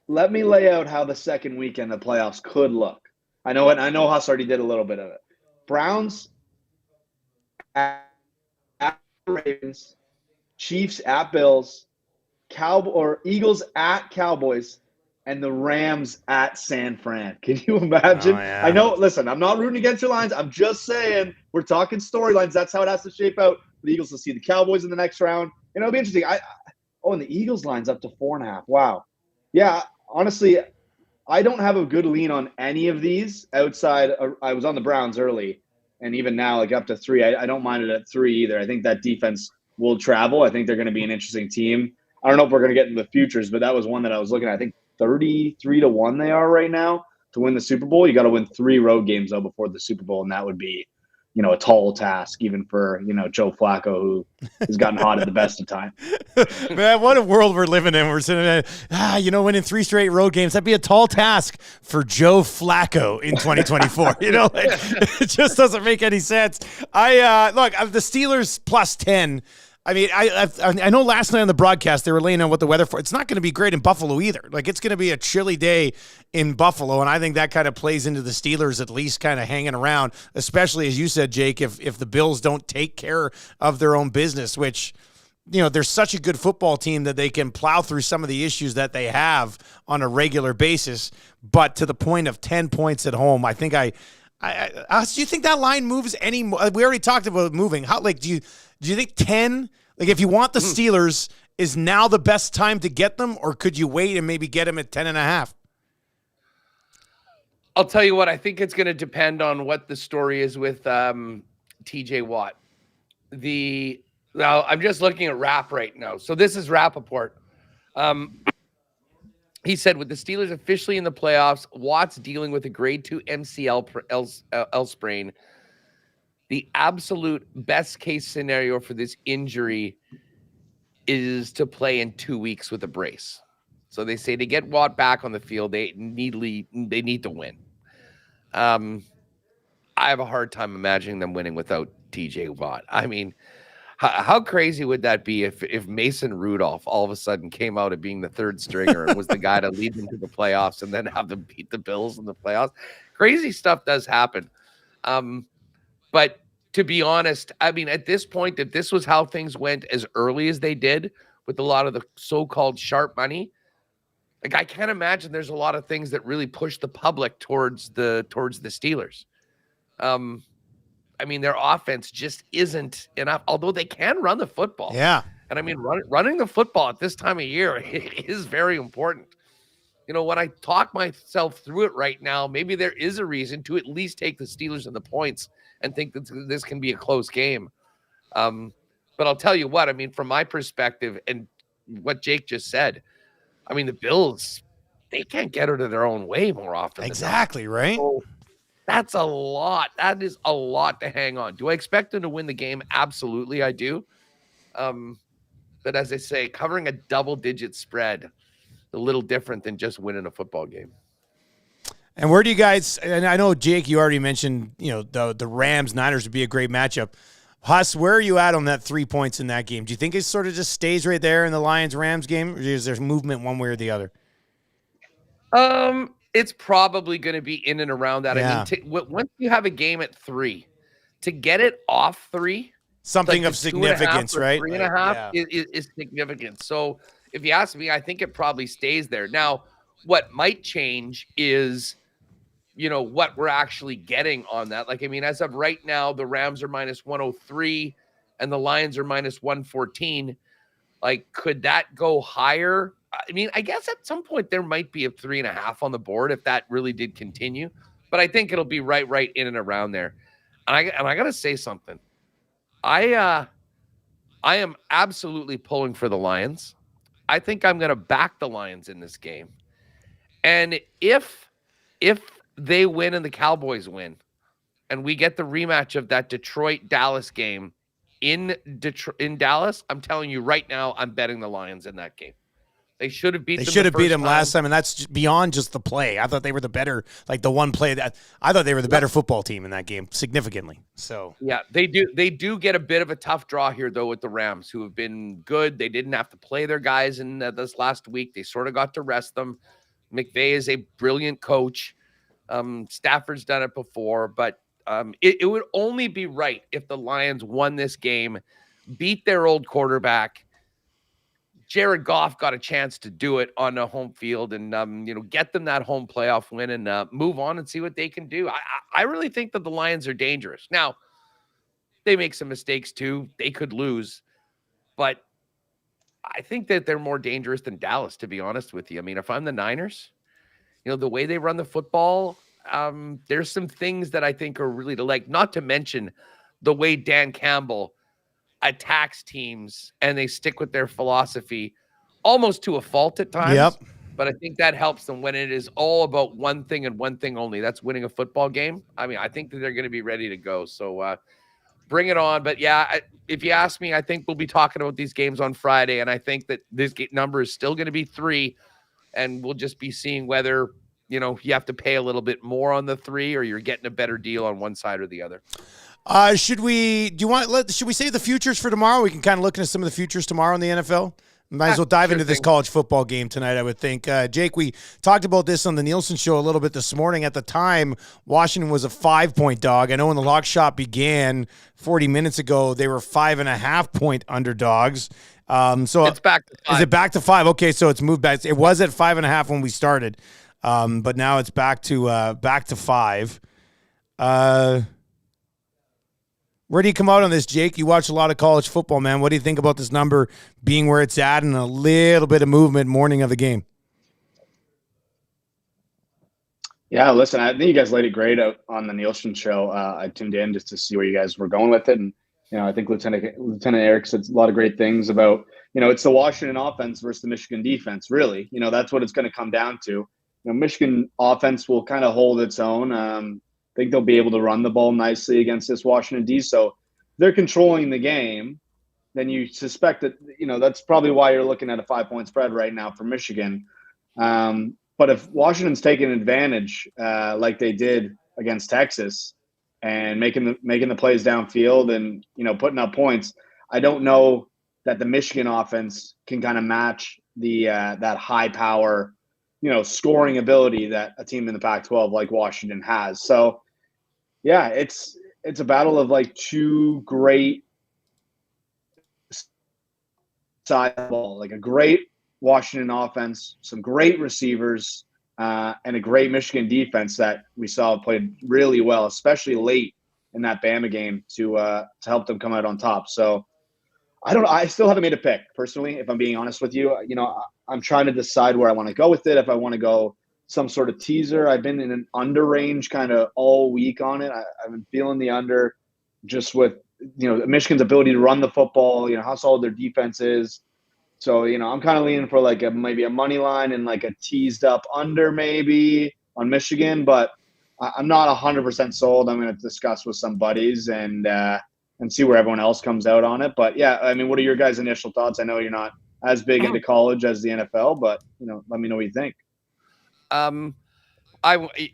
Let me lay out how the second weekend of playoffs could look. I know Huss already did a little bit of it. Browns at Ravens, Chiefs at Bills, Eagles at Cowboys, and the Rams at San Fran. Can you imagine? Oh, yeah. I know, listen, I'm not rooting against your Lions. I'm just saying we're talking storylines. That's how it has to shape out. The Eagles will see the Cowboys in the next round. It'll be interesting. And the Eagles line's up to 4.5. Wow. Yeah, honestly, I don't have a good lean on any of these outside. I was on the Browns early. And even now, like up to 3, I don't mind it at 3 either. I think that defense will travel. I think they're going to be an interesting team. I don't know if we're going to get into the futures, but that was one that I was looking at. I think 33-1 they are right now to win the Super Bowl. You got to win 3 road games, though, before the Super Bowl, and that would be, a tall task, even for, Joe Flacco, who has gotten hot at the best of time. Man, what a world we're living in. We're sitting there, winning 3 straight road games. That'd be a tall task for Joe Flacco in 2024. It just doesn't make any sense. Look, the Steelers plus 10. I mean, I know last night on the broadcast they were laying out what the weather for. It's not going to be great in Buffalo either. Like, it's going to be a chilly day in Buffalo, and I think that kind of plays into the Steelers at least kind of hanging around, especially, as you said, Jake, if the Bills don't take care of their own business, which, they're such a good football team that they can plow through some of the issues that they have on a regular basis. But to the point of 10 points at home, I think do you think that line moves any more? We already talked about moving. How, like, do you think 10, like, if you want the Steelers, is now the best time to get them, or could you wait and maybe get them at 10.5? I'll tell you what, I think it's going to depend on what the story is with TJ Watt. Now I'm just looking at Rapp right now. So this is Rappaport. He said, with the Steelers officially in the playoffs, Watt's dealing with a grade 2 MCL sprain. The absolute best case scenario for this injury is to play in 2 weeks with a brace. So they say to get Watt back on the field, they need to win. I have a hard time imagining them winning without TJ Watt. I mean, how crazy would that be if Mason Rudolph all of a sudden came out of being the third stringer and was the guy to lead them to the playoffs and then have them beat the Bills in the playoffs? Crazy stuff does happen. But to be honest, I mean, at this point, if this was how things went as early as they did with a lot of the so-called sharp money, like I can't imagine there's a lot of things that really push the public towards the Steelers. I mean, their offense just isn't enough, although they can run the football. Yeah. And I mean, running the football at this time of year is very important. You know, when I talk myself through it right now, maybe there is a reason to at least take the Steelers in the points and think that this can be a close game. But I'll tell you what, I mean, from my perspective and what Jake just said, I mean, the Bills, they can't get out of their own way more often. Exactly, right? So that's a lot. That is a lot to hang on. Do I expect them to win the game? Absolutely, I do. But as I say, covering a double-digit spread, a little different than just winning a football game. And where do you guys, and I know, Jake, you already mentioned, you know, the Rams-Niners would be a great matchup. Huss, where are you at on that 3 points in that game? Do you think it sort of just stays right there in the Lions-Rams game, or is there movement one way or the other? It's probably going to be in and around that. Yeah. I mean, once you have a game at 3, to get it off 3, something like of significance, right? 3.5 is significant. So if you ask me, I think it probably stays there. Now, what might change is, you know, what we're actually getting on that. Like, I mean, as of right now, the Rams are minus 103 and the Lions are minus 114. Like, could that go higher? I mean, I guess at some point there might be a 3.5 on the board if that really did continue, but I think it'll be right in and around there. And I got to say something. I am absolutely pulling for the Lions. I think I'm going to back the Lions in this game. And if they win and the Cowboys win, and we get the rematch of that Detroit-Dallas game in Dallas, I'm telling you right now, I'm betting the Lions in that game. They should have beat them. They should have beat them last time, and that's beyond just the play. I thought they were the better, like the one play that I thought they were the better football team in that game, significantly. So yeah, they do. They do get a bit of a tough draw here, though, with the Rams, who have been good. They didn't have to play their guys in this last week. They sort of got to rest them. McVay is a brilliant coach. Stafford's done it before, but it would only be right if the Lions won this game, beat their old quarterback. Jared Goff got a chance to do it on a home field and, get them that home playoff win and move on and see what they can do. I really think that the Lions are dangerous. Now, they make some mistakes too. They could lose, but I think that they're more dangerous than Dallas, to be honest with you. I mean, if I'm the Niners, the way they run the football, there's some things that I think are really to like, not to mention the way Dan Campbell attacks teams and they stick with their philosophy almost to a fault at times. Yep. But I think that helps them when it is all about one thing and one thing only. That's winning a football game. I mean, I think that they're going to be ready to go. So bring it on. But yeah, if you ask me, I think we'll be talking about these games on Friday. And I think that this number is still going to be 3. And we'll just be seeing whether, you have to pay a little bit more on the 3 or you're getting a better deal on one side or the other. Should we save the futures for tomorrow? We can kind of look into some of the futures tomorrow in the NFL. Might as well dive into this college football game tonight, I would think. Jake, we talked about this on the Nielsen show a little bit this morning. At the time, Washington was a 5-point dog. I know when the lock shop began 40 minutes ago, they were 5.5-point underdogs. So it's back to 5. Is it back to 5? Okay, so it's moved back. It was at 5.5 when we started, but now it's back to 5. Where do you come out on this, Jake? You watch a lot of college football, man. What do you think about this number being where it's at and a little bit of movement morning of the game? Yeah, listen, I think you guys laid it great out on the Nielsen show. I tuned in just to see where you guys were going with it, and I think Lieutenant Eric said a lot of great things about it's the Washington offense versus the Michigan defense. Really, that's what it's going to come down to. Michigan offense will kind of hold its own. I think they'll be able to run the ball nicely against this Washington D. So they're controlling the game. Then you suspect that that's probably why you're looking at a 5-point spread right now for Michigan. But if Washington's taking advantage like they did against Texas and making the plays downfield and putting up points, I don't know that the Michigan offense can kind of match the that high power, scoring ability that a team in the Pac-12 like Washington has. So yeah, it's a battle of like two great side of the ball, like a great Washington offense, some great receivers, and a great Michigan defense that we saw played really well, especially late in that Bama game to help them come out on top. So I still haven't made a pick personally, if I'm being honest with you. I'm trying to decide where I want to go with it. If I want to go some sort of teaser, I've been in an under range kind of all week on it. I've been feeling the under just with Michigan's ability to run the football, how solid their defense is. So, I'm kind of leaning for like maybe a money line and like a teased up under maybe on Michigan, but I'm not 100% sold. I'm going to discuss with some buddies and see where everyone else comes out on it. But yeah, I mean, what are your guys' initial thoughts? I know you're not as big into college as the NFL, but let me know what you think.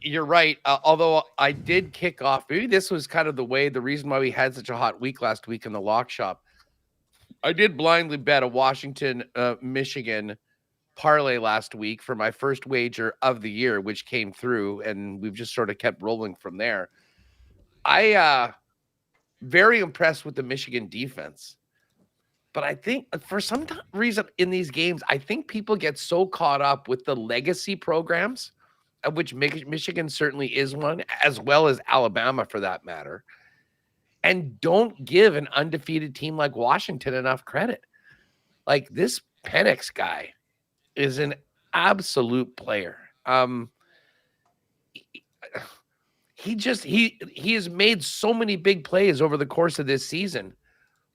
You're right. Although I did kick off, maybe this was kind of the reason why we had such a hot week last week in the lock shop. I did blindly bet a Washington, Michigan parlay last week for my first wager of the year, which came through, and we've just sort of kept rolling from there. I very impressed with the Michigan defense, but I think for some reason in these games, I think people get so caught up with the legacy programs, of which Michigan certainly is one, as well as Alabama for that matter, and don't give an undefeated team like Washington enough credit. Like, this Penix guy is an absolute player. He has made so many big plays over the course of this season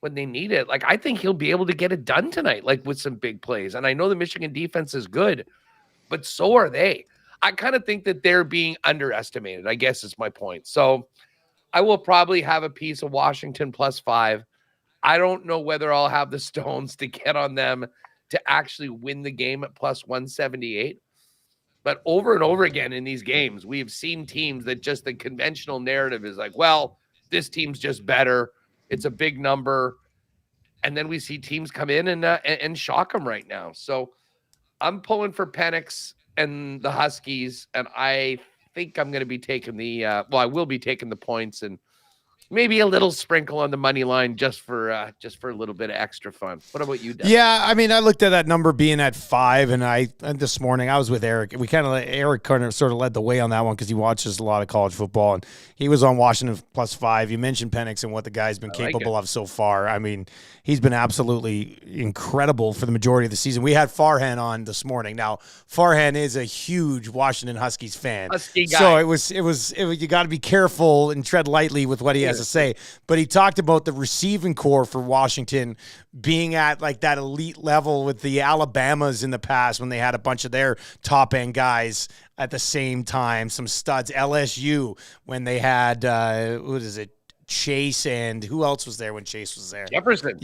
when they need it. Like, I think he'll be able to get it done tonight, like with some big plays. And I know the Michigan defense is good, but so are they. I kind of think that they're being underestimated, I guess is my point. So I will probably have a piece of Washington +5. I don't know whether I'll have the stones to get on them to actually win the game at +178. But over and over again in these games, we've seen teams that just the conventional narrative is like, well, this team's just better. It's a big number. And then we see teams come in and shock them right now. So I'm pulling for Penix and the Huskies, and I think I'm going to be taking I will be taking the points and maybe a little sprinkle on the money line just for a little bit of extra fun. What about you, Dustin? Yeah, I mean, I looked at that number being at 5, and this morning I was with Eric. Eric kind of sort of led the way on that one because he watches a lot of college football, and he was on Washington +5. You mentioned Penix and what the guy's been capable of so far. I mean, he's been absolutely incredible for the majority of the season. We had Farhan on this morning. Now, Farhan is a huge Washington Huskies fan, Husky guy. so it was you got to be careful and tread lightly with what he has to say. But he talked about the receiving core for Washington being at like that elite level with the Alabamas in the past when they had a bunch of their top end guys at the same time, some studs. LSU when they had Chase, and who else was there when Chase was there? Jefferson.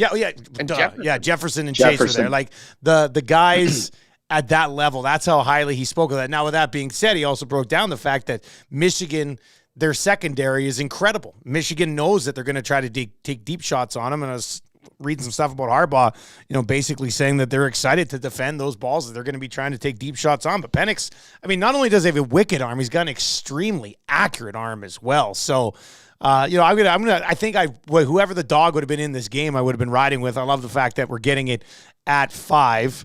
Jefferson and Chase were there. Like the guys at that level. That's how highly he spoke of that. Now, with that being said, he also broke down the fact that Michigan, their secondary is incredible. Michigan knows that they're going to try to take deep shots on them, and I was reading some stuff about Harbaugh, basically saying that they're excited to defend those balls that they're going to be trying to take deep shots on. But Penix, I mean, not only does he have a wicked arm, he's got an extremely accurate arm as well. So, I think whoever the dog would have been in this game, I would have been riding with. I love the fact that we're getting it at 5.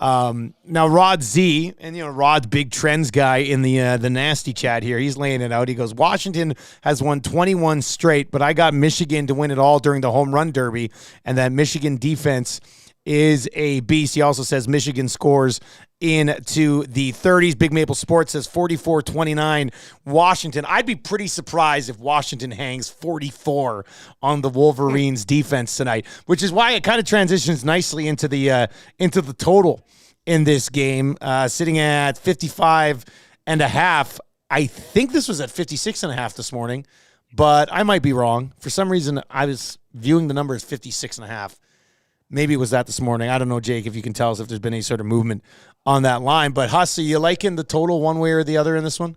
Now Rod Z, and Rod's big trends guy in the nasty chat here, he's laying it out. He goes, Washington has won 21 straight, but I got Michigan to win it all during the home run derby, and that Michigan defense is a beast. He also says Michigan scores into the 30s. Big Maple Sports says 44-29 Washington. I'd be pretty surprised if Washington hangs 44 on the Wolverines defense tonight, which is why it kind of transitions nicely into the total in this game, sitting at 55.5. I think this was at 56.5 this morning, but I might be wrong. For some reason, I was viewing the number as 56.5. Maybe it was that this morning. I don't know, Jake, if you can tell us if there's been any sort of movement on that line. But Huss, are you liking the total one way or the other in this one?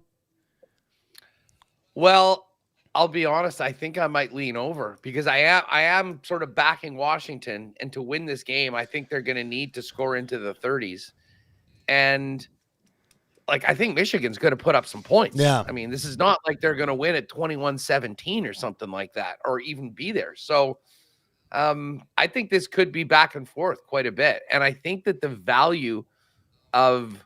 Well, I'll be honest. I think I might lean over because I am sort of backing Washington, and to win this game, I think they're going to need to score into the 30s. And like, I think Michigan's going to put up some points. Yeah. I mean, this is not like they're going to win at 21-17 or something like that, or even be there. So I think this could be back and forth quite a bit. And I think that the value of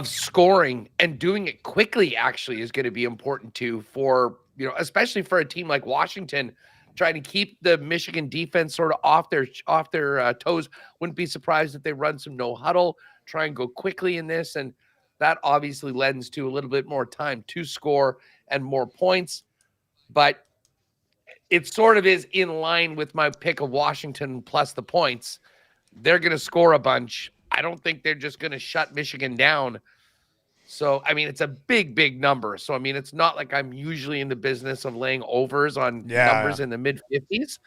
scoring and doing it quickly actually is going to be important too for, especially for a team like Washington, trying to keep the Michigan defense sort of off their toes. Wouldn't be surprised if they run some no huddle, try and go quickly in this. And that obviously lends to a little bit more time to score and more points. But it sort of is in line with my pick of Washington plus the points. They're going to score a bunch. I don't think they're just going to shut Michigan down. So, I mean, it's a big, big number. So, I mean, it's not like I'm usually in the business of laying overs on numbers in the mid-50s.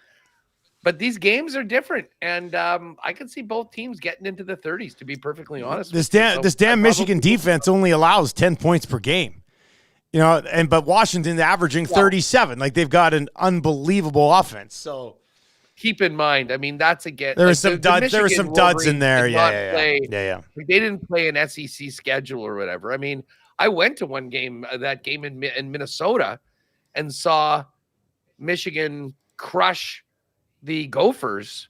But these games are different. And I can see both teams getting into the 30s, to be perfectly honest. This damn Michigan defense only allows 10 points per game. But Washington's averaging 37. Like, they've got an unbelievable offense. So keep in mind, I mean, that's again. There were some duds. There were some duds in there. Yeah. They didn't play an SEC schedule or whatever. I mean, I went to one game, that game in Minnesota, and saw Michigan crush the Gophers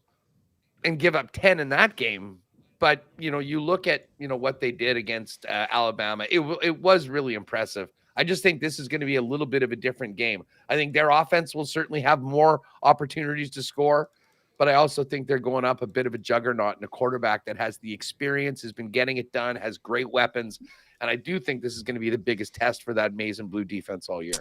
and give up 10 in that game. But you look at what they did against Alabama. It was really impressive. I just think this is going to be a little bit of a different game. I think their offense will certainly have more opportunities to score, but I also think they're going up a bit of a juggernaut and a quarterback that has the experience, has been getting it done, has great weapons. And I do think this is going to be the biggest test for that maize and blue defense all year.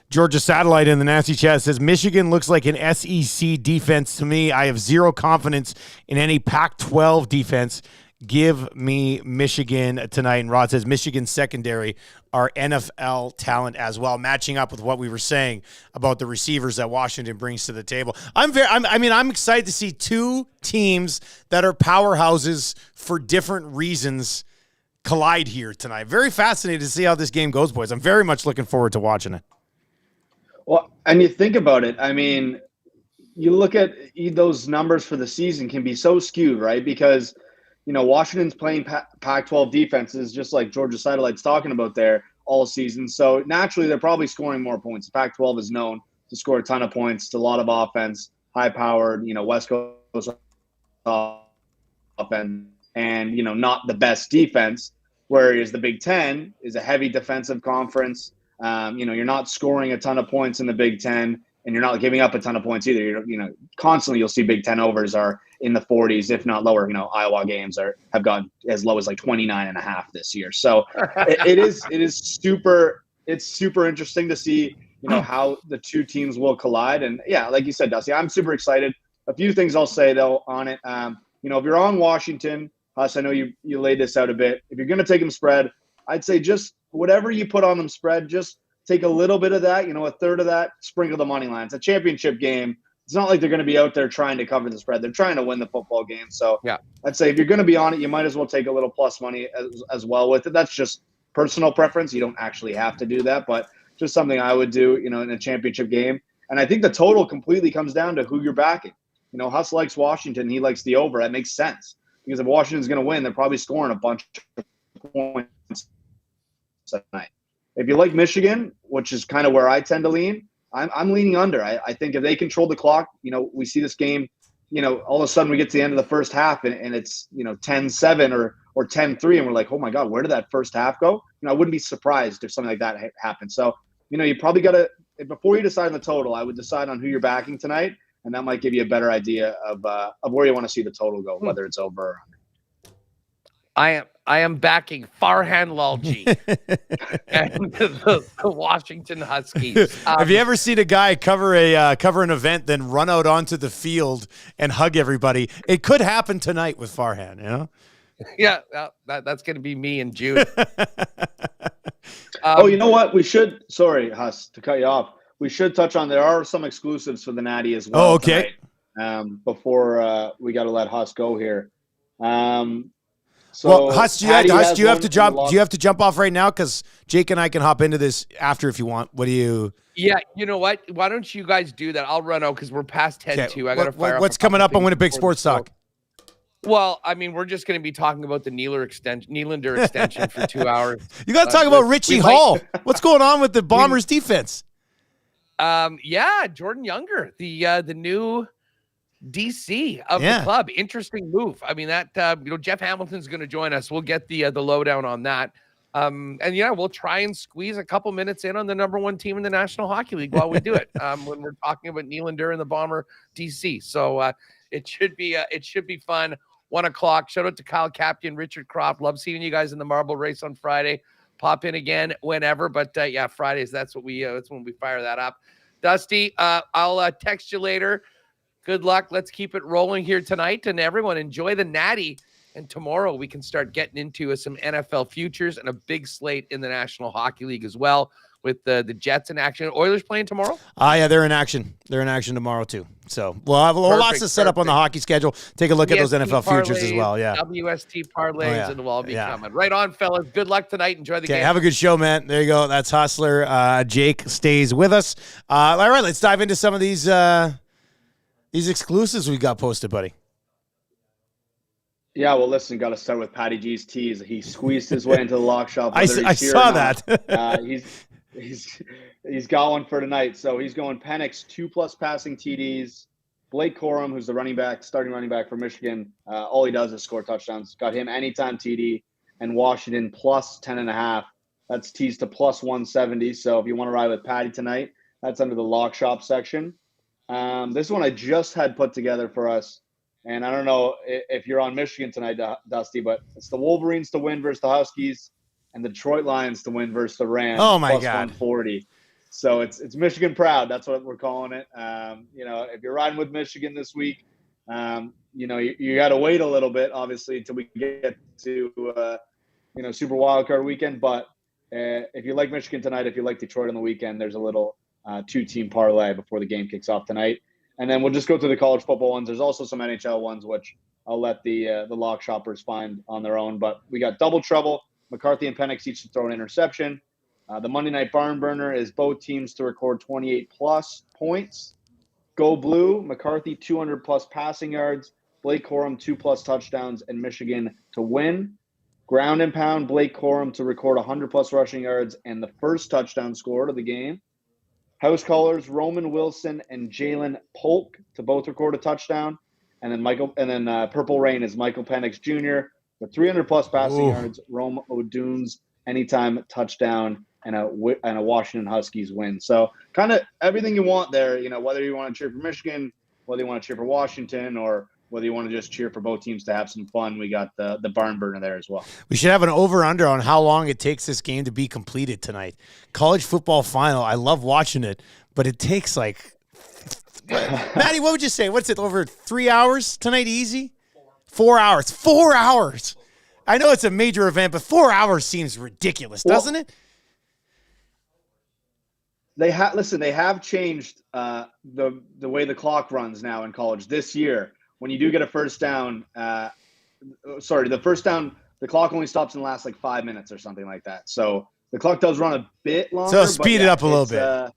Georgia Satellite in the Nasty Chat says, Michigan looks like an SEC defense to me. I have zero confidence in any Pac-12 defense. Give me Michigan tonight. And Rod says Michigan secondary are NFL talent as well, matching up with what we were saying about the receivers that Washington brings to the table. I'm excited to see two teams that are powerhouses for different reasons collide here tonight. Very fascinated to see how this game goes, boys. I'm very much looking forward to watching it. Well, and you think about it, I mean, you look at those numbers for the season can be so skewed, right? Because Washington's playing Pac-12 defenses, just like Georgia Satellite's talking about there all season. So naturally, they're probably scoring more points. The Pac-12 is known to score a ton of points, a lot of offense, high-powered, West Coast offense, and, not the best defense. Whereas the Big Ten is a heavy defensive conference. You're not scoring a ton of points in the Big Ten, and you're not giving up a ton of points either. Constantly you'll see Big Ten overs are in the 40s, if not lower. Iowa games have gone as low as like 29.5 this year. So it's super interesting to see, how the two teams will collide. And yeah, like you said, Dusty, I'm super excited. A few things I'll say though on it. If you're on Washington, Huss, I know you laid this out a bit. If you're going to take them spread, I'd say just whatever you put on them spread, just take a little bit of that, a third of that, sprinkle the money line. It's a championship game. It's not like they're going to be out there trying to cover the spread. They're trying to win the football game. So yeah, I'd say if you're going to be on it, you might as well take a little plus money as well with it. That's just personal preference. You don't actually have to do that, but just something I would do, in a championship game. And I think the total completely comes down to who you're backing. Huss likes Washington. He likes the over. That makes sense because if Washington's going to win, they're probably scoring a bunch of points tonight. If you like Michigan, which is kind of where I tend to lean, I'm leaning under. I think if they control the clock, we see this game, all of a sudden we get to the end of the first half and it's, 10-7 or 10-3 and we're like, oh my God, where did that first half go? I wouldn't be surprised if something like that happened. So, you probably got to, before you decide on the total, I would decide on who you're backing tonight. and that might give you a better idea of where you want to see the total go, whether it's over or under. I am backing Farhan Lalji and the Washington Huskies. Have you ever seen a guy cover an event, then run out onto the field and hug everybody? It could happen tonight with Farhan, you know? Yeah, that's going to be me in June. You know what? We should. Sorry, Huss, to cut you off. We should touch on. There are some exclusives for the Natty as well. Oh, okay. Tonight, before we got to let Huss go here. Well, Huss, do you have to jump? Do you have to jump off right now? Because Jake and I can hop into this after if you want. What do you? Yeah, you know what? Why don't you guys do that? I'll run out because we're past 10 too. I got to fire. What's coming up on Winnipeg Sports Talk? Well, I mean, we're just going to be talking about the Nylander extension for 2 hours. You got to talk about Richie Hall. What's going on with the Bombers defense? Yeah, Jordan Younger, the new DC of the club. Interesting move. I mean, that Jeff Hamilton's going to join us. We'll get the lowdown on that. And yeah, we'll try and squeeze a couple minutes in on the number one team in the National Hockey League while we do it. When we're talking about Nylander and the Bomber DC. So it should be fun. 1 o'clock. Shout out to Kyle Captain, Richard Croft. Love seeing you guys in the marble race on Friday. Pop in again whenever. But yeah, Fridays, that's when we fire that up. Dusty, I'll text you later. Good luck. Let's keep it rolling here tonight. And everyone, enjoy the Natty. And tomorrow we can start getting into some NFL futures and a big slate in the National Hockey League as well, with the Jets in action. Oilers playing tomorrow? Yeah, they're in action. They're in action tomorrow too. So we'll have lots to set up on the hockey schedule. Take a look at those NFL futures as well. Yeah, WST parlays, and we'll all be coming. Right on, fellas. Good luck tonight. Enjoy the game. Have a good show, man. There you go. That's Hustler. Jake stays with us. All right, let's dive into some of these exclusives we got posted, buddy. Yeah, well, listen, got to start with Patty G's tease. He squeezed his way into the lock shop. I saw that. He's got one for tonight. So he's going Penix 2+ passing TDs. Blake Corum, who's the starting running back for Michigan, all he does is score touchdowns. Got him anytime TD. And Washington plus 10.5. That's teased to plus 170. So if you want to ride with Patty tonight, that's under the lock shop section. This one I just had put together for us. And I don't know if you're on Michigan tonight, Dusty, but it's the Wolverines to win versus the Huskies and the Detroit Lions to win versus the Rams. Oh, my plus God. 140. So it's Michigan proud. That's what we're calling it. If you're riding with Michigan this week, you got to wait a little bit, obviously, until we get to, Super Wildcard weekend. But if you like Michigan tonight, if you like Detroit on the weekend, there's a little two-team parlay before the game kicks off tonight. And then we'll just go through the college football ones. There's also some NHL ones, which I'll let the lock shoppers find on their own. But we got double trouble. McCarthy and Penix each to throw an interception. The Monday night barn burner is both teams to record 28+ points. Go Blue, McCarthy 200+ passing yards. Blake Corum 2+ touchdowns, and Michigan to win. Ground and pound, Blake Corum to record 100+ rushing yards and the first touchdown scored of the game. House callers, Roman Wilson and Jalen Polk to both record a touchdown. And then Purple Rain is Michael Penix Jr. with 300+ passing yards. Rome O'Dunes anytime touchdown and a Washington Huskies win. So kind of everything you want there, whether you want to cheer for Michigan, whether you want to cheer for Washington, or whether you want to just cheer for both teams to have some fun. We got the barn burner there as well. We should have an over-under on how long it takes this game to be completed tonight. College football final, I love watching it, but it takes Maddie, what would you say? What's it, over 3 hours tonight easy? 4 hours. 4 hours. I know it's a major event, but 4 hours seems ridiculous, doesn't it? They have changed the way the clock runs now in college this year. When you do get a first down, the first down, the clock only stops and lasts 5 minutes or something like that. So the clock does run a bit longer. So speed it up a little bit.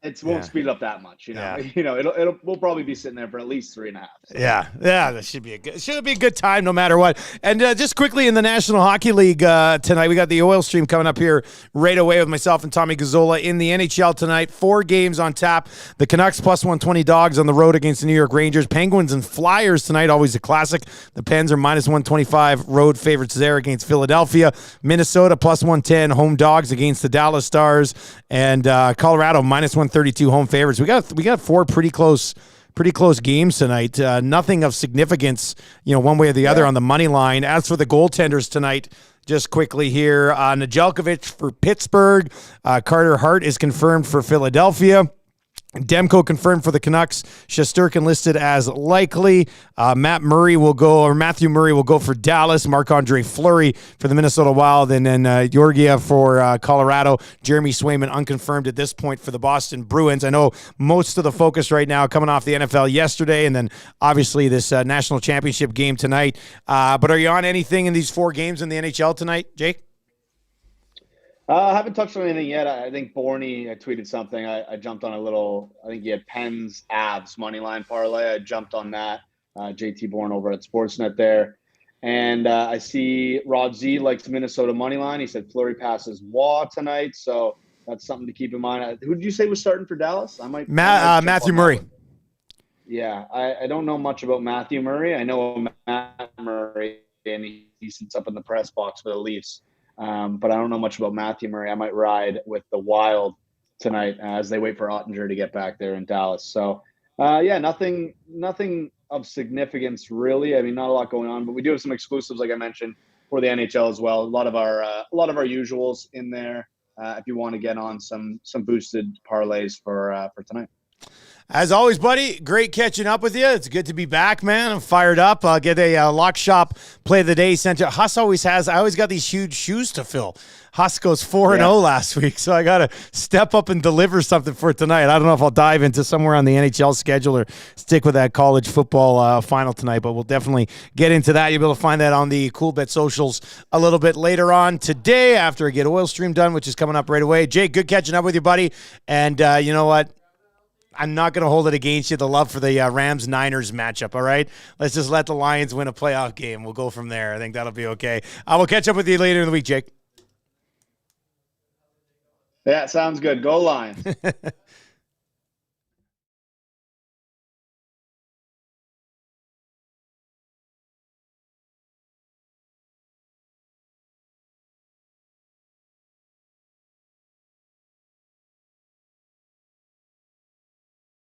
It won't speed it up that much, we'll probably be sitting there for at least 3.5. So. Yeah, that should be a good time no matter what. And just quickly in the National Hockey League tonight, we got the oil stream coming up here right away with myself and Tommy Gazzola in the NHL tonight. 4 games on tap. The Canucks plus 120 dogs on the road against the New York Rangers. Penguins and Flyers tonight, always a classic. The Pens are minus 125 road favorites there against Philadelphia. Minnesota plus 110 home dogs against the Dallas Stars, and Colorado minus 132 home favorites. We got 4 pretty close pretty close games tonight. Nothing of significance, one way or the other on the money line. As for the goaltenders tonight, just quickly here, Nedeljkovic for Pittsburgh. Carter Hart is confirmed for Philadelphia. Demko confirmed for the Canucks. Shesterkin listed as likely. Matthew Murray will go for Dallas. Marc-Andre Fleury for the Minnesota Wild. And then Georgiev for Colorado. Jeremy Swayman unconfirmed at this point for the Boston Bruins. I know most of the focus right now coming off the NFL yesterday and then obviously this national championship game tonight. But are you on anything in these 4 games in the NHL tonight, Jake? I haven't touched on anything yet. I think Borny, I tweeted something. I jumped on a little, I think he had Pens Avs money line parlay. I jumped on that. JT Bourne over at Sportsnet there. And I see Rod Z likes Minnesota money line. He said Fleury passes Waugh tonight. So that's something to keep in mind. Who did you say was starting for Dallas? Matthew Murray. Yeah, I don't know much about Matthew Murray. I know Matt Murray, and he sits up in the press box for the Leafs. But I don't know much about Matthew Murray. I might ride with the Wild tonight as they wait for Ottinger to get back there in Dallas. So, nothing of significance really. I mean, not a lot going on, but we do have some exclusives, like I mentioned, for the NHL as well. A lot of our usuals in there. If you want to get on some boosted parlays for tonight. As always, buddy, great catching up with you. It's good to be back, man. I'm fired up. I'll get a Lock Shop play of the day sent to Huss. I always got these huge shoes to fill. Huss goes 4-0 last week, so I got to step up and deliver something for tonight. I don't know if I'll dive into somewhere on the NHL schedule or stick with that college football final tonight, but we'll definitely get into that. You'll be able to find that on the Coolbet socials a little bit later on today after I get Oil Stream done, which is coming up right away. Jake, good catching up with you, buddy. And you know what? I'm not going to hold it against you, the love for the Rams-Niners matchup, all right? Let's just let the Lions win a playoff game. We'll go from there. I think that'll be okay. I will catch up with you later in the week, Jake. Yeah, sounds good. Go Lions.